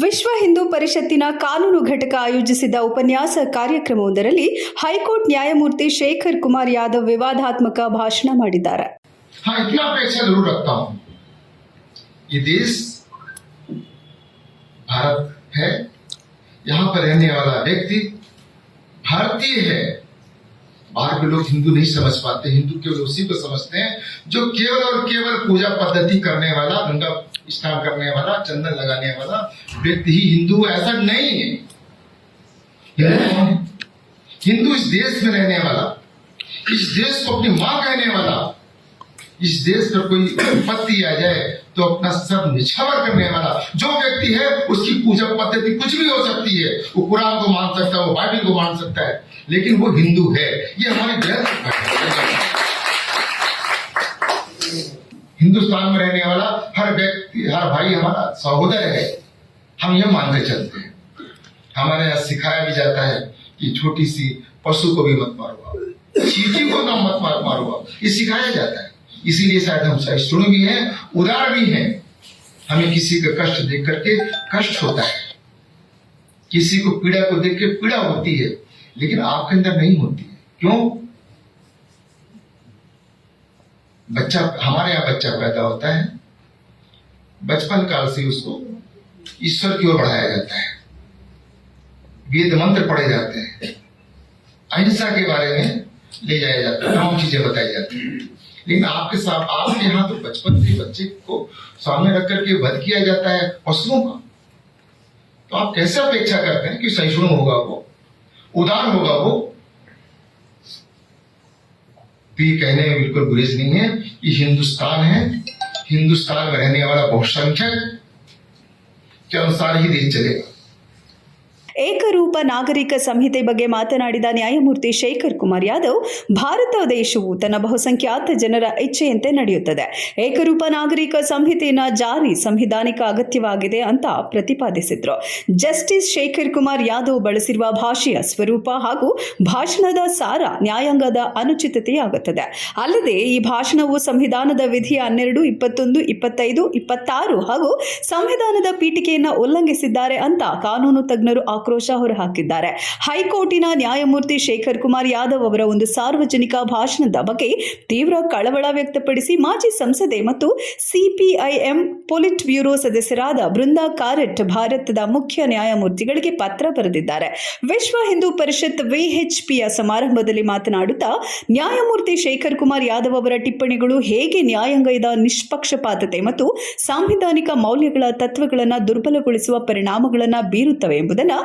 ವಿಶ್ವ ಹಿಂದೂ ಪರಿಷತ್ತಿನ ಕಾನೂನು ಘಟಕ ಆಯೋಜಿಸಿದ ಉಪನ್ಯಾಸ ಕಾರ್ಯಕ್ರಮವೊಂದರಲ್ಲಿ ಹೈಕೋರ್ಟ್ ನ್ಯಾಯಮೂರ್ತಿ ಶೇಖರ್ ಕುಮಾರ್ ಯಾದವ್ ವಿವಾದಾತ್ಮಕ ಭಾಷಣ ಮಾಡಿದ್ದಾರೆ. हाँ, इतना अपेक्षा जरूर रखता हूं. ये देश भारत है, यहाँ पर रहने वाला व्यक्ति भारतीय है. बाहर के लोग हिंदू नहीं समझ पाते. हिंदू केवल उसी को समझते हैं जो केवल और केवल पूजा पद्धति करने वाला, गंगा स्नान करने वाला, चंदन लगाने वाला व्यक्ति ही हिंदू. ऐसा नहीं है. हिंदू इस देश में रहने वाला, इस देश को अपनी मां कहने वाला, इस देश पर कोई विपत्ति आ जाए तो अपना सर निछावर करने वाला जो व्यक्ति है, उसकी पूजा पद्धति कुछ भी हो सकती है. वो कुरान को मान सकता है, वो बाइबल को मान सकता है, लेकिन वो हिंदू है. ये हमारी ग्रंथ हिंदुस्तान में रहने वाला हर व्यक्ति, हर भाई हमारा सहोदर है. हम ये मानते चलते हैं. हमारे यहाँ सिखाया भी जाता है कि छोटी सी पशु को भी मत मारो, चींटी को ना मत मारो. ये सिखाया जाता है. इसीलिए शायद हम सहिष्णु भी हैं, उदार भी हैं. हमें किसी का कष्ट देख करके कष्ट होता है, किसी को पीड़ा को देख के पीड़ा होती है, लेकिन आपके अंदर नहीं होती है. क्यों? बच्चा, हमारे यहाँ बच्चा पैदा होता है, बचपन काल से उसको ईश्वर की ओर बढ़ाया जाता है, वेद मंत्र पढ़े जाते हैं, अहिंसा के बारे में ले जाया जाता है, तमाम चीजें बताई जाती हैं. लेकिन आपके साथ, आपके यहाँ तो बचपन से बच्चे को सामने रख करके वध किया जाता है पशुओं का. तो आप कैसे अपेक्षा करते हैं कि सहिष्णु होगा, वो उदार होगा वो? तो ये कहने में बिल्कुल गुरेज नहीं है. ये हिंदुस्तान है, हिंदुस्तान में रहने वाला बहुसंख्यक के अनुसार ही देश चलेगा. ಏಕರೂಪ ನಾಗರಿಕ ಸಂಹಿತೆ ಬಗ್ಗೆ ಮಾತನಾಡಿದ ನ್ಯಾಯಮೂರ್ತಿ ಶೇಖರ್ ಕುಮಾರ್ ಯಾದವ್, ಭಾರತ ದೇಶವು ತನ್ನ ಬಹುಸಂಖ್ಯಾತ ಜನರ ಇಚ್ಛೆಯಂತೆ ನಡೆಯುತ್ತದೆ. ಏಕರೂಪ ನಾಗರಿಕ ಸಂಹಿತೆಯ ಜಾರಿ ಸಂವಿಧಾನಿಕ ಅಗತ್ಯವಾಗಿದೆ ಅಂತ ಪ್ರತಿಪಾದಿಸಿದ್ರು. ಜಸ್ಟಿಸ್ ಶೇಖರ್ ಕುಮಾರ್ ಯಾದವ್ ಬಳಸಿರುವ ಭಾಷೆಯ ಸ್ವರೂಪ ಹಾಗೂ ಭಾಷಣದ ಸಾರ ನ್ಯಾಯಾಂಗದ ಅನುಚಿತತೆಯಾಗುತ್ತದೆ. ಅಲ್ಲದೆ ಈ ಭಾಷಣವು ಸಂವಿಧಾನದ ವಿಧಿ 12, 21, 25, 26 ಹಾಗೂ ಸಂವಿಧಾನದ ಪೀಠಿಕೆಯನ್ನು ಉಲ್ಲಂಘಿಸಿದ್ದಾರೆ ಅಂತ ಕಾನೂನು ತಜ್ಞರು ಆಕ್ರೋಶ ಹೊರಹಾಕಿದ್ದಾರೆ. ಹೈಕೋರ್ಟಿನ ನ್ಯಾಯಮೂರ್ತಿ ಶೇಖರ್ ಕುಮಾರ್ ಯಾದವ್ ಅವರ ಒಂದು ಸಾರ್ವಜನಿಕ ಭಾಷಣದ ಬಗ್ಗೆ ತೀವ್ರ ಕಳವಳ ವ್ಯಕ್ತಪಡಿಸಿ ಮಾಜಿ ಸಂಸದೆ ಮತ್ತು ಸಿಪಿಐಎಂ ಪೊಲಿಟ್ ಬ್ಯೂರೋ ಸದಸ್ಯರಾದ ಬೃಂದಾ ಕಾರಟ್ ಭಾರತದ ಮುಖ್ಯ ನ್ಯಾಯಮೂರ್ತಿಗಳಿಗೆ ಪತ್ರ ಬರೆದಿದ್ದಾರೆ. ವಿಶ್ವ ಹಿಂದೂ ಪರಿಷತ್ ವಿಎಚ್ಪಿಯ ಸಮಾರಂಭದಲ್ಲಿ ಮಾತನಾಡುತ್ತಾ ನ್ಯಾಯಮೂರ್ತಿ ಶೇಖರ್ ಕುಮಾರ್ ಯಾದವ್ ಅವರ ಟಿಪ್ಪಣಿಗಳು ಹೇಗೆ ನ್ಯಾಯಾಂಗದ ನಿಷ್ಪಕ್ಷಪಾತತೆ ಮತ್ತು ಸಾಂವಿಧಾನಿಕ ಮೌಲ್ಯಗಳ ತತ್ವಗಳನ್ನು ದುರ್ಬಲಗೊಳಿಸುವ ಪರಿಣಾಮಗಳನ್ನು ಬೀರುತ್ತವೆ ಎಂಬುದನ್ನು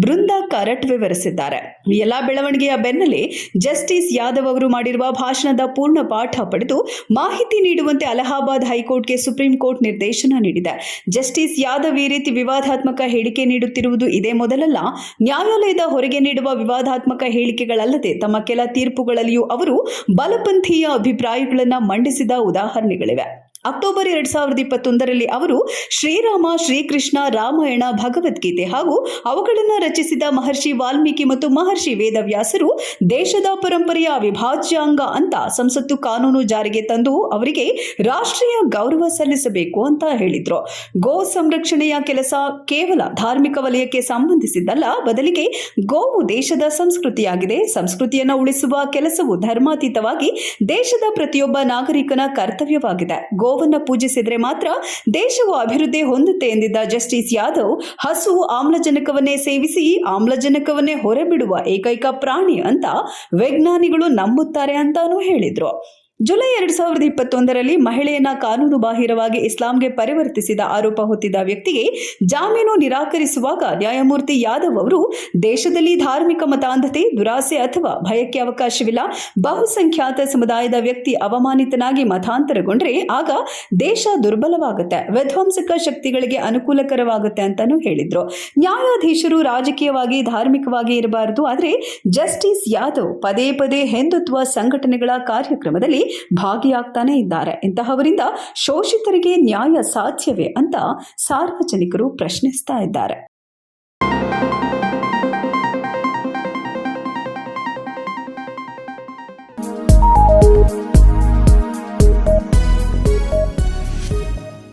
ಬೃಂದಾ ಕಾರಟ್ ವಿವರಿಸಿದ್ದಾರೆ. ಈ ಎಲ್ಲಾ ಬೆಳವಣಿಗೆಯ ಬೆನ್ನಲ್ಲೇ ಜಸ್ಟಿಸ್ ಯಾದವ್ ಅವರು ಮಾಡಿರುವ ಭಾಷಣದ ಪೂರ್ಣ ಪಾಠ ಪಡೆದು ಮಾಹಿತಿ ನೀಡುವಂತೆ ಅಲಹಾಬಾದ್ ಹೈಕೋರ್ಟ್ಗೆ ಸುಪ್ರೀಂ ಕೋರ್ಟ್ ನಿರ್ದೇಶನ ನೀಡಿದೆ. ಜಸ್ಟಿಸ್ ಯಾದವ್ ಈ ರೀತಿ ವಿವಾದಾತ್ಮಕ ಹೇಳಿಕೆ ನೀಡುತ್ತಿರುವುದು ಇದೇ ಮೊದಲಲ್ಲ. ನ್ಯಾಯಾಲಯದ ಹೊರಗೆ ನೀಡುವ ವಿವಾದಾತ್ಮಕ ಹೇಳಿಕೆಗಳಲ್ಲದೆ ತಮ್ಮ ಕೆಲ ತೀರ್ಪುಗಳಲ್ಲಿಯೂ ಅವರು ಬಲಪಂಥೀಯ ಅಭಿಪ್ರಾಯಗಳನ್ನು ಮಂಡಿಸಿದ ಉದಾಹರಣೆಗಳಿವೆ. ಅಕ್ಟೋಬರ್ 2021ರಲ್ಲಿ ಅವರು ಶ್ರೀರಾಮ, ಶ್ರೀಕೃಷ್ಣ, ರಾಮಾಯಣ, ಭಗವದ್ಗೀತೆ ಹಾಗೂ ಅವುಗಳನ್ನು ರಚಿಸಿದ ಮಹರ್ಷಿ ವಾಲ್ಮೀಕಿ ಮತ್ತು ಮಹರ್ಷಿ ವೇದವ್ಯಾಸರು ದೇಶದ ಪರಂಪರೆಯ ಅವಿಭಾಜ್ಯ ಅಂಗ ಅಂತ ಸಂಸತ್ತು ಕಾನೂನು ಜಾರಿಗೆ ತಂದು ಅವರಿಗೆ ರಾಷ್ಟ್ರೀಯ ಗೌರವ ಸಲ್ಲಿಸಬೇಕು ಅಂತ ಹೇಳಿದ್ರು. ಗೋ ಸಂರಕ್ಷಣೆಯ ಕೆಲಸ ಕೇವಲ ಧಾರ್ಮಿಕ ವಲಯಕ್ಕೆ ಸಂಬಂಧಿಸಿದ್ದಲ್ಲ, ಬದಲಿಗೆ ಗೋವು ದೇಶದ ಸಂಸ್ಕೃತಿಯಾಗಿದೆ. ಸಂಸ್ಕೃತಿಯನ್ನು ಉಳಿಸುವ ಕೆಲಸವು ಧರ್ಮಾತೀತವಾಗಿ ದೇಶದ ಪ್ರತಿಯೊಬ್ಬ ನಾಗರಿಕನ ಕರ್ತವ್ಯವಾಗಿದೆ. ಗೋವನ್ನು ಪೂಜಿಸಿದರೆ ಮಾತ್ರ ದೇಶವು ಅಭಿವೃದ್ಧಿ ಹೊಂದುತ್ತೆ ಎಂದಿದ್ದ ಜಸ್ಟಿಸ್ ಯಾದವ್, ಹಸು ಆಮ್ಲಜನಕವನ್ನೇ ಸೇವಿಸಿ ಆಮ್ಲಜನಕವನ್ನೇ ಹೊರಬಿಡುವ ಏಕೈಕ ಪ್ರಾಣಿ ಅಂತ ವಿಜ್ಞಾನಿಗಳು ನಂಬುತ್ತಾರೆ ಅಂತಾನೂ ಹೇಳಿದ್ರು. ಜುಲೈ 2021ರಲ್ಲಿ ಮಹಿಳೆಯನ್ನ ಕಾನೂನು ಬಾಹಿರವಾಗಿ ಇಸ್ಲಾಂಗೆ ಪರಿವರ್ತಿಸಿದ ಆರೋಪ ಹೊತ್ತಿದ್ದ ವ್ಯಕ್ತಿಗೆ ಜಾಮೀನು ನಿರಾಕರಿಸುವಾಗ ನ್ಯಾಯಮೂರ್ತಿ ಯಾದವ್ ಅವರು, ದೇಶದಲ್ಲಿ ಧಾರ್ಮಿಕ ಮತಾಂಧತೆ, ದುರಾಸೆ ಅಥವಾ ಭಯಕ್ಕೆ ಅವಕಾಶವಿಲ್ಲ. ಬಹುಸಂಖ್ಯಾತ ಸಮುದಾಯದ ವ್ಯಕ್ತಿ ಅವಮಾನಿತನಾಗಿ ಮತಾಂತರಗೊಂಡ್ರೆ ಆಗ ದೇಶ ದುರ್ಬಲವಾಗುತ್ತೆ, ವಿಧ್ವಂಸಕ ಶಕ್ತಿಗಳಿಗೆ ಅನುಕೂಲಕರವಾಗುತ್ತೆ ಅಂತಾನೂ ಹೇಳಿದ್ರು. ನ್ಯಾಯಾಧೀಶರು ರಾಜಕೀಯವಾಗಿ ಧಾರ್ಮಿಕವಾಗಿ ಇರಬಾರದು, ಆದರೆ ಜಸ್ಟಿಸ್ ಯಾದವ್ ಪದೇ ಪದೇ ಹಿಂದುತ್ವ ಸಂಘಟನೆಗಳ ಕಾರ್ಯಕ್ರಮದಲ್ಲಿ ಭಾಗಿಯಾಗ್ತಾನೆ ಇದ್ದಾರೆ. ಇಂತಹವರಿಂದ ಶೋಷಿತರಿಗೆ ನ್ಯಾಯ ಸಾಧ್ಯವೇ ಅಂತ ಸಾರ್ವಜನಿಕರು ಪ್ರಶ್ನಿಸ್ತಾ ಇದ್ದಾರೆ.